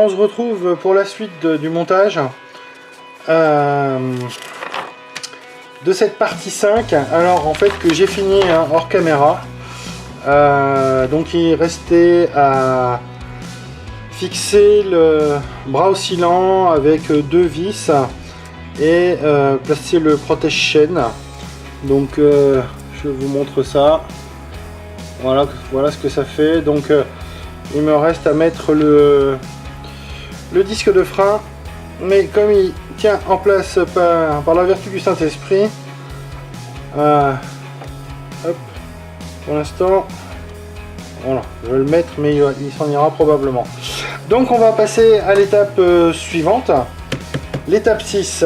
on se retrouve pour la suite du montage de cette partie 5. Alors en fait que j'ai fini hors caméra. Donc il restait à fixer le bras oscillant avec 2 vis et placer le protège-chaîne. Donc je vous montre ça. Voilà ce que ça fait. Donc il me reste à mettre le disque de frein, mais comme il tient en place par la vertu du Saint-Esprit, pour l'instant, voilà, je vais le mettre, mais il s'en ira probablement. Donc on va passer à l'étape suivante, l'étape 6,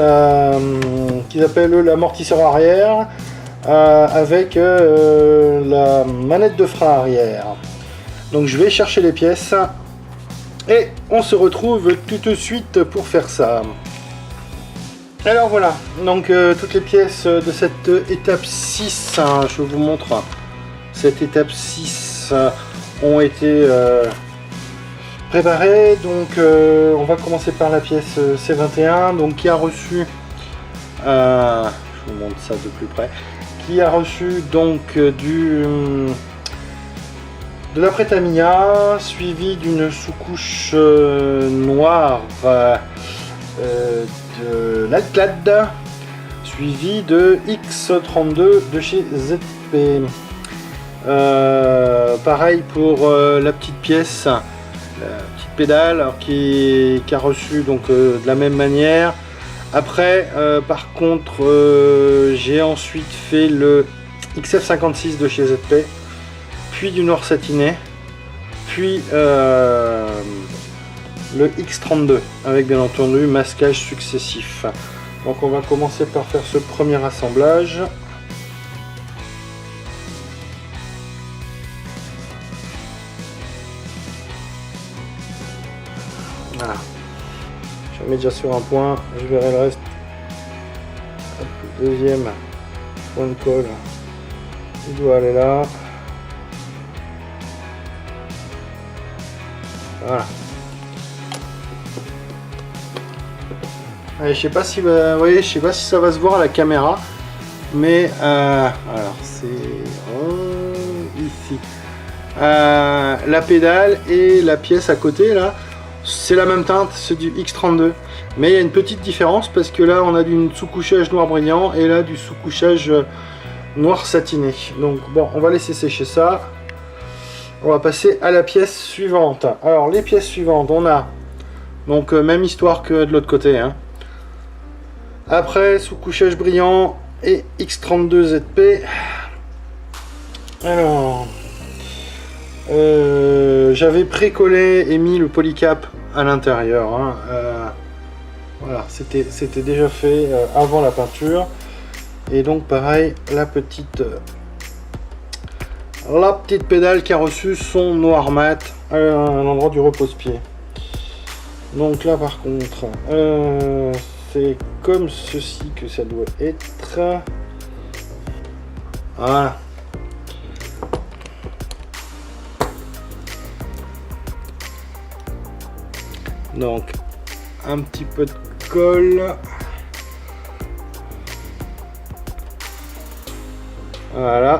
qu'ils appellent l'amortisseur arrière, avec la manette de frein arrière. Donc je vais chercher les pièces et on se retrouve tout de suite pour faire ça. Alors voilà, donc toutes les pièces de cette étape 6, je vous montre, cette étape 6 ont été préparées. Donc on va commencer par la pièce C21, donc qui a reçu, je vous montre ça de plus près, qui a reçu donc de la Tamiya, suivi d'une sous-couche noire de l'Alclad, suivi de X32 de chez ZP. Pareil pour la petite pièce, la petite pédale, alors qui a reçu donc de la même manière. Après, par contre, j'ai ensuite fait le XF56 de chez ZP, puis du noir satiné, puis le X32 avec bien entendu masquage successif. Donc on va commencer par faire ce premier assemblage. Voilà, je mets déjà sur un point, je verrai le reste. Hop, le deuxième point de colle, il doit aller là. Voilà. Allez, je sais pas si voyez, je sais pas si ça va se voir à la caméra, mais alors c'est ici. La pédale et la pièce à côté là, c'est la même teinte, c'est du X32, mais il y a une petite différence parce que là on a du sous-couchage noir brillant et là du sous-couchage noir satiné. Donc bon, on va laisser sécher ça. On va passer à la pièce suivante. Alors les pièces suivantes, on a donc même histoire que de l'autre côté, hein. Après sous-couchage brillant et X32 ZP. Alors j'avais précollé et mis le polycap à l'intérieur, hein. Voilà, c'était déjà fait avant la peinture. Et donc pareil, la petite pédale qui a reçu son noir mat à l'endroit du repose-pied. Donc là par contre, c'est comme ceci que ça doit être. Voilà. Donc un petit peu de colle. Voilà.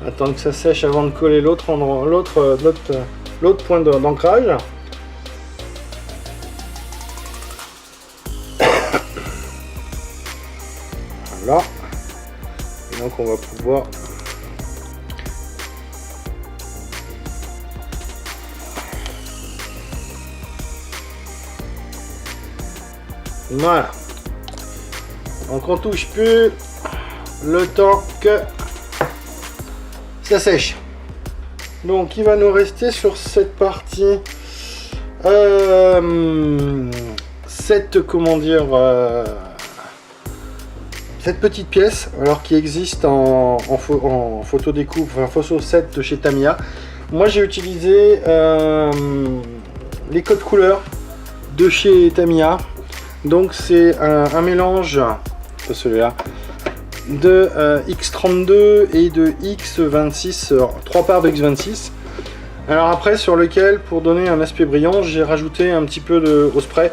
Attendre que ça sèche avant de coller l'autre point d'ancrage. Voilà. Et donc on va pouvoir voilà. Donc on touche plus le temps que ça sèche. Donc il va nous rester sur cette partie cette petite pièce, alors qui existe en photo découpe, enfin photo 7 de chez Tamiya. Moi j'ai utilisé les codes couleurs de chez Tamiya. Donc c'est un mélange de celui-là de X32 et de X26, 3 parts de X26, Alors après, sur lequel, pour donner un aspect brillant, j'ai rajouté un petit peu au spray,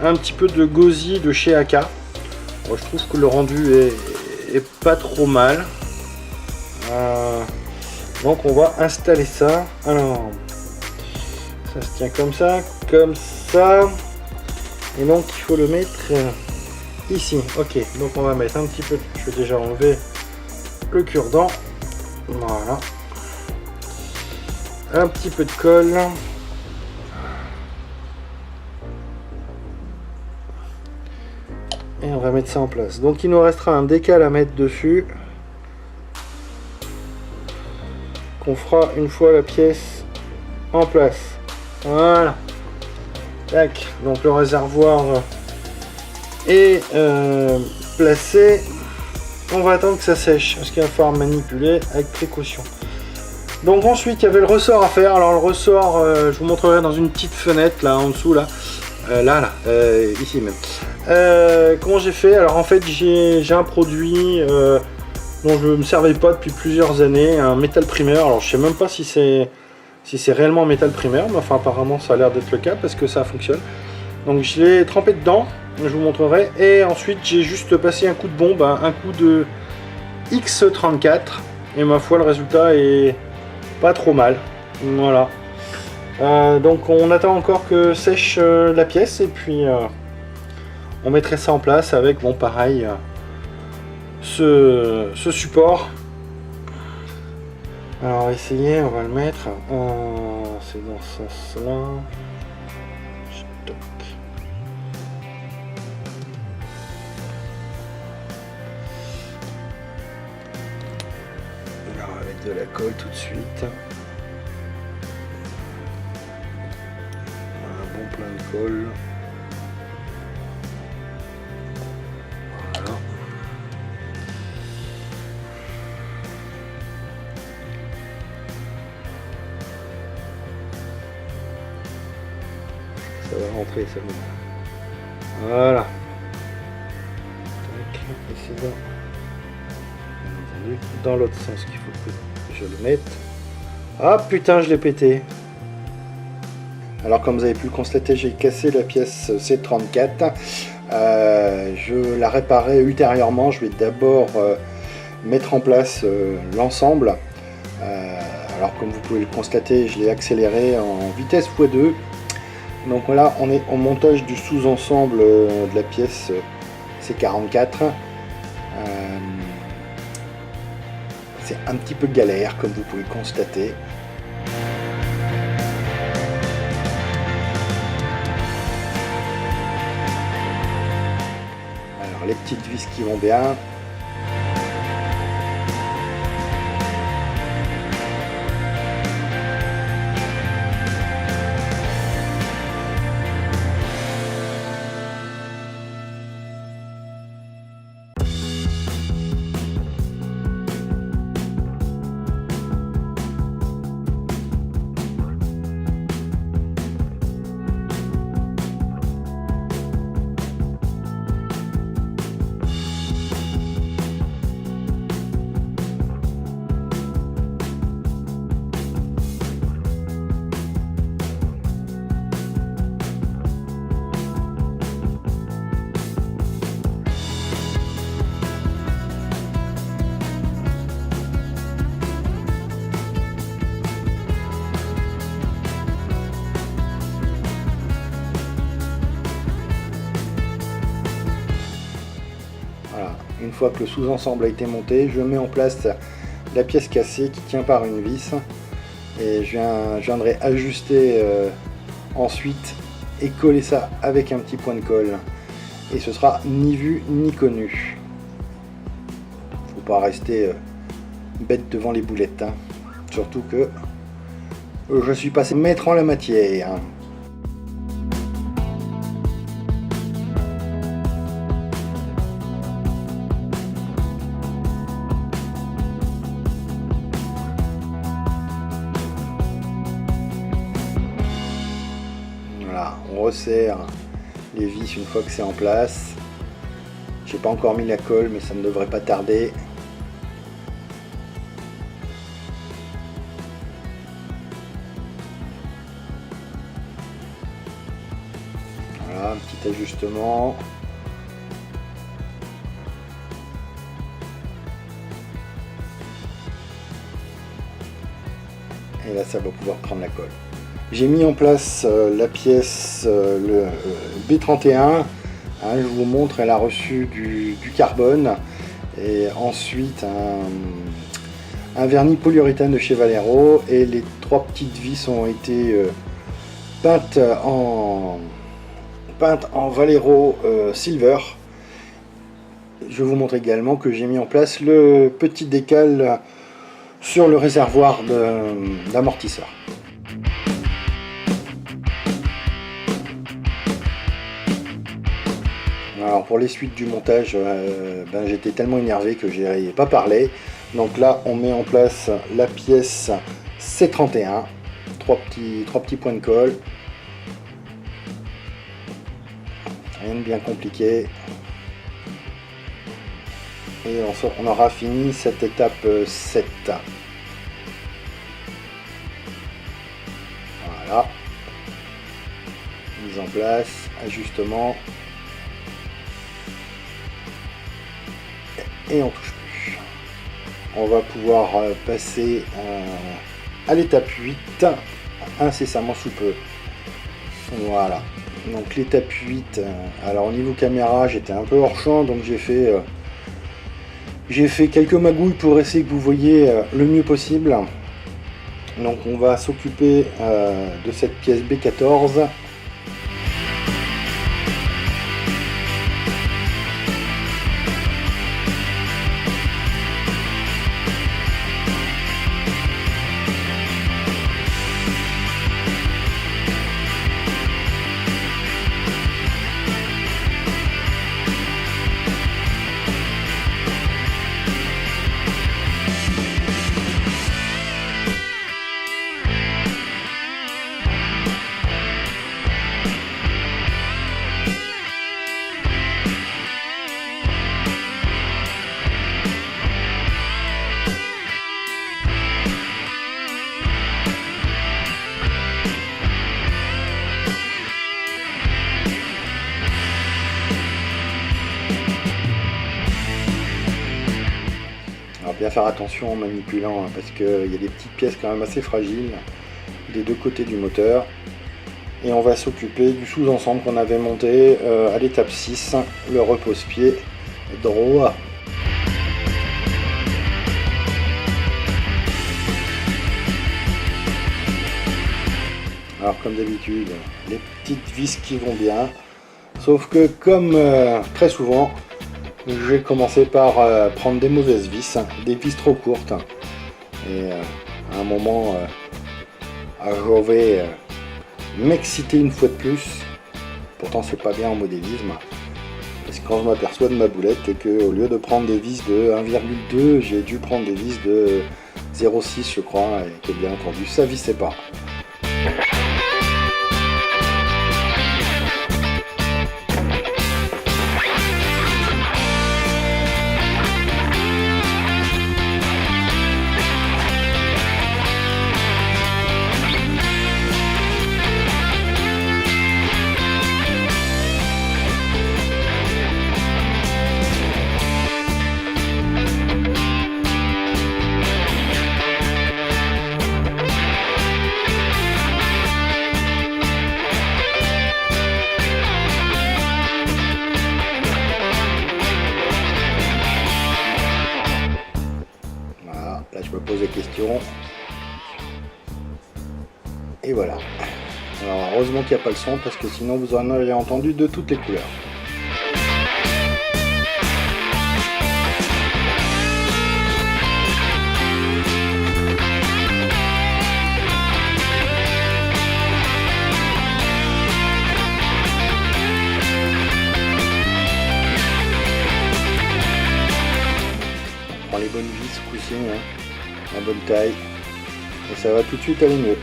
un petit peu de gauzy de chez AK. Bon, je trouve que le rendu est pas trop mal. Donc on va installer ça. Alors, ça se tient comme ça. Et donc il faut le mettre ici. Ok, donc on va mettre un petit peu. Je vais déjà enlever le cure-dent. Voilà. Un petit peu de colle. Et on va mettre ça en place. Donc il nous restera un décal à mettre dessus. Qu'on fera une fois la pièce en place. Voilà. Tac. Donc le réservoir est placé. On va attendre que ça sèche parce qu'il va falloir manipuler avec précaution. Donc ensuite il y avait le ressort à faire. Alors le ressort, je vous montrerai dans une petite fenêtre là en dessous là. Ici même. Comment j'ai fait? Alors en fait j'ai un produit dont je ne me servais pas depuis plusieurs années, un métal primaire. Alors je sais même pas si c'est réellement un métal primaire, mais enfin apparemment ça a l'air d'être le cas parce que ça fonctionne. Donc je l'ai trempé dedans, je vous montrerai, et ensuite j'ai juste passé un coup de bombe, un coup de X34, et ma foi le résultat est pas trop mal. Voilà. Donc on attend encore que sèche la pièce et puis on mettrait ça en place avec, bon pareil, ce support. Alors on va essayer, on va le mettre, c'est dans ce sens là. Alors, on va mettre de la colle tout de suite. Un bon plein de colle. Voilà. Ça va rentrer, ça va. Voilà. Tac, et c'est dans l'autre sens qu'il faut que je le mette. Ah putain, je l'ai pété. Alors comme vous avez pu le constater, j'ai cassé la pièce C34. Je la réparerai ultérieurement. Je vais d'abord mettre en place l'ensemble. Alors comme vous pouvez le constater, je l'ai accéléré en vitesse x2. Donc voilà, on est au montage du sous-ensemble de la pièce C44. C'est un petit peu galère, comme vous pouvez le constater. Alors les petites vis qui vont bien. Une fois que le sous-ensemble a été monté, je mets en place la pièce cassée qui tient par une vis et je viendrai ajuster ensuite et coller ça avec un petit point de colle et ce sera ni vu ni connu. Faut pas rester bête devant les boulettes, hein. Surtout que je suis passé maître en la matière. On resserre les vis une fois que c'est en place. J'ai pas encore mis la colle, mais ça ne devrait pas tarder. petit ajustement. Et là, ça va pouvoir prendre la colle. J'ai mis en place la pièce, le B31. Hein, je vous montre, elle a reçu du carbone. Et ensuite, un vernis polyuréthane de chez Valero. Et les 3 petites vis ont été peintes en Valero Silver. Je vous montre également que j'ai mis en place le petit décal sur le réservoir d'amortisseur. Alors pour les suites du montage, j'étais tellement énervé que j'ai pas parlé. Donc là on met en place la pièce C31, 3 petits points de colle. Rien de bien compliqué. Et on aura fini cette étape 7. Voilà. Mise en place, ajustement. Et on touche plus. On va pouvoir passer à l'étape 8 incessamment sous peu. Voilà. Donc l'étape 8, alors au niveau caméra j'étais un peu hors champ, donc j'ai fait quelques magouilles pour essayer que vous voyez le mieux possible. Donc on va s'occuper de cette pièce B14. Bien faire attention en manipulant parce qu'il y a des petites pièces quand même assez fragiles des deux côtés du moteur. Et on va s'occuper du sous-ensemble qu'on avait monté à l'étape 6, le repose-pied droit. Alors comme d'habitude, les petites vis qui vont bien, sauf que comme très souvent, je vais commencer par prendre des mauvaises vis, des vis trop courtes. Et à un moment, je vais m'exciter une fois de plus. Pourtant, c'est pas bien en modélisme. Parce que quand je m'aperçois de ma boulette et qu'au lieu de prendre des vis de 1,2, j'ai dû prendre des vis de 0,6 je crois. Et que bien entendu, ça vissait pas. Je me pose des questions. Et voilà. Alors heureusement qu'il n'y a pas le son parce que sinon vous en auriez entendu de toutes les couleurs. On prend les bonnes vis ce coup-ci, hein. La bonne taille et ça va tout de suite aller mieux.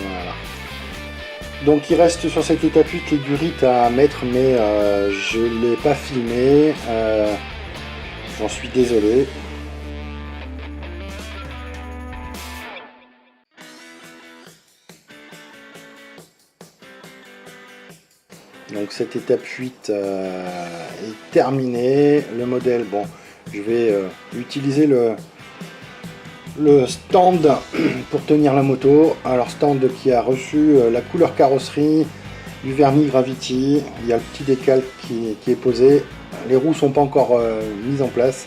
Voilà. Donc il reste sur cette étape 8 les durites à mettre, mais je ne l'ai pas filmé. J'en suis désolé. Donc cette étape 8 est terminée. Le modèle, bon, je vais utiliser le stand pour tenir la moto. Alors stand qui a reçu la couleur carrosserie, du vernis Gravity. Il y a le petit décalque qui est posé. Les roues sont pas encore mises en place,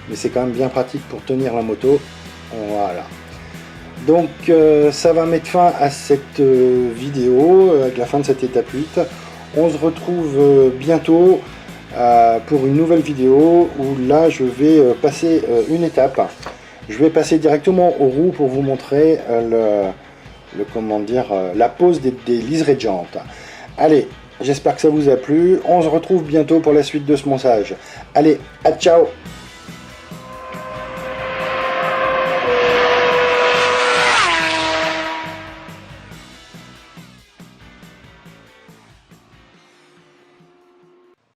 mais c'est quand même bien pratique pour tenir la moto. Voilà. Donc ça va mettre fin à cette vidéo, avec la fin de cette étape 8. On se retrouve bientôt pour une nouvelle vidéo où là je vais passer une étape. Je vais passer directement aux roues pour vous montrer la pose des liserés de jantes. Allez, j'espère que ça vous a plu. On se retrouve bientôt pour la suite de ce montage. Allez, à ciao!